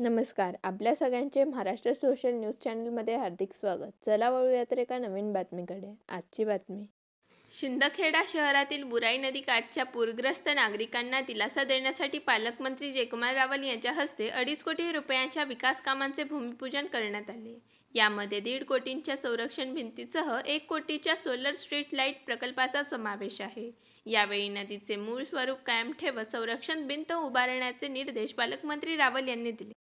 नमस्कार. आपल्या सगळ्यांचे महाराष्ट्र सोशल न्यूज चॅनलमध्ये हार्दिक स्वागत. चला वळूयात एका नवीन बातमीकडे. आजची बातमी. शिंदखेडा शहरातील बुराई नदी काठच्या पूरग्रस्त नागरिकांना दिलासा देण्यासाठी पालकमंत्री जयकुमार रावल यांच्या हस्ते 2.5 कोटी रुपयांच्या विकास कामांचे भूमिपूजन करण्यात आले. यामध्ये 1.5 कोटींच्या संरक्षण भिंतीसह 1 कोटीच्या सोलर स्ट्रीट लाईट प्रकल्पाचा समावेश आहे. यावेळी नदीचे मूळ स्वरूप कायम ठेवत संरक्षण भिंत उभारण्याचे निर्देश पालकमंत्री रावल यांनी दिले.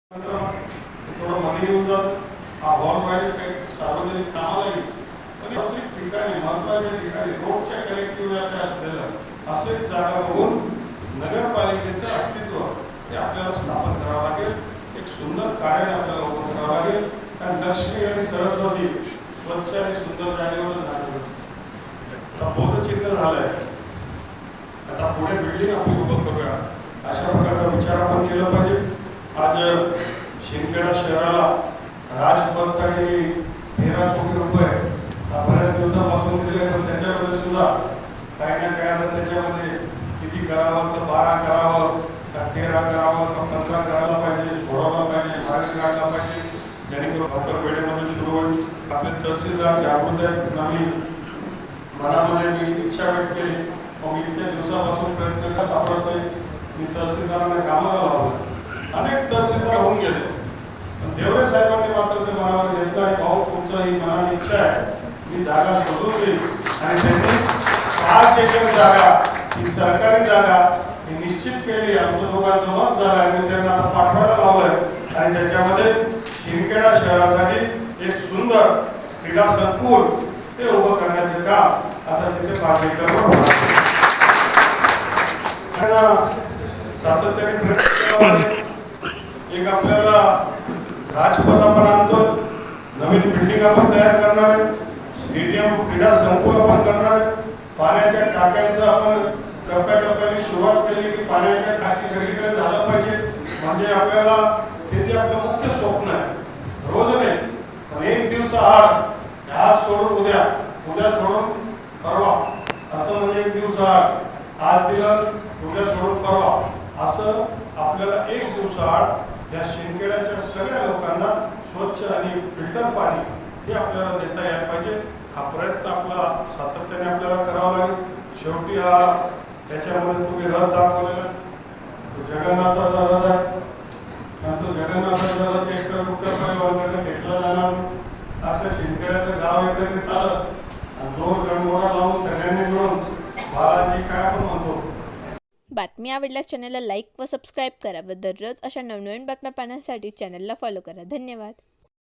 प्रत्येक ठिकाणी महत्त्वाच्या ठिकाणी रोडच्या कनेक्टिव्हिटी असलेलं असे जागा बघून नगरपालिकेचं अस्तित्व हे आपल्याला स्थापन करावं लागेल. एक सुंदर कार्य आपल्याला उभं करावं लागेल. कारण लक्ष्मी आणि सरस्वती स्वच्छ आणि सुंदर जागेवर जाणार आता बोधचिन्ह झालंय. आता पुढे बिल्डिंग आपली उभं करूया अशा प्रकारचा विचार आपण केला पाहिजे. आज शिंदखेडा शहराला राजपथसाठी 13 कोटी रुपये बऱ्याच दिवसापासून दिले, पण त्याच्यामध्ये सुद्धा काही ना काही आता त्याच्यामध्ये किती करावं तर 12 करावं का 13 करावं का 15 करायला पाहिजे, 16ला पाहिजे, मार्ग काढला पाहिजे, जेणेकरून लवकर वेळेमध्ये सुरू होईल. आपले तहसीलदार जागृत आहेत. नवीन मनामध्ये मी इच्छा व्यक्त केली, मग इतक्या दिवसापासून प्रयत्न कसा सापडतोय. मी तहसीलदारांना कामाला लावलं. अनेक तहसीलदार होऊन गेले, पण देवरे साहेबांनी मात्र ते मनावर घेतलं आहे. भाऊ तुमचं ही मनाची इच्छा आहे, मी जागा शोधून देईल. आणि त्यांनी 5 एकर जागा ही सरकारी जागा ही निश्चित केली. आमचं दोघांचं मत झालं आणि त्यांना आता पाठवायला लावलंय. आणि त्याच्यामध्ये शिंदखेडा शहरासाठी एक सुंदर क्रीडा संकुल ते उभं करण्याचे काम आता तिथे 5 एकरवर होणार. सातत्याने प्रयत्न एक आपल्याला राजपथ आपण आणतो, नवीन बिल्डिंग आपण तयार करणार आहे, स्टेडियम क्रीडा संकुल आपण करणार आहे, पाण्याच्या टाक्यांचं आपण टप्प्याटप्प्याने सुरुवात केली की पाण्याच्या टाकी सगळीकडे झालं पाहिजे. म्हणजे आपल्याला ते आपलं मुख्य स्वप्न आहे. रोज नाही पण एक दिवस आड, आज सोडून उद्या, उद्या सोडून परवा, असं म्हणजे एक दिवस आड, आज दिलं उद्या सोडून परवा, असं आपल्याला एक दिवस आड या शिंदखेड्याच्या सगळ्या लोकांना स्वच्छ आणि फिल्टर पाणी हे आपल्याला देता यायला पाहिजे. हा प्रयत्न आपला सातत्याने आपल्याला करावा लागेल. शेवटी हा त्याच्यामध्ये तुम्ही रथ दाखवलेला जगन्नाथाचा रथ आहे. नंतर जगन्नाथाचा रथ 1 करोड रुपये घेतला जाणार. आता शिंदखेड्याचं गाव एकत्रित आलं आणि 2 गणगोळा लावून सगळ्यांनी मिळून बालाजी काय आपण म्हणतो. बातमी आवडल्यास चॅनलला लाईक व सबस्क्राईब करा व दररोज अशा नवनवीन बातम्या पाहण्यासाठी चॅनलला फॉलो करा. धन्यवाद.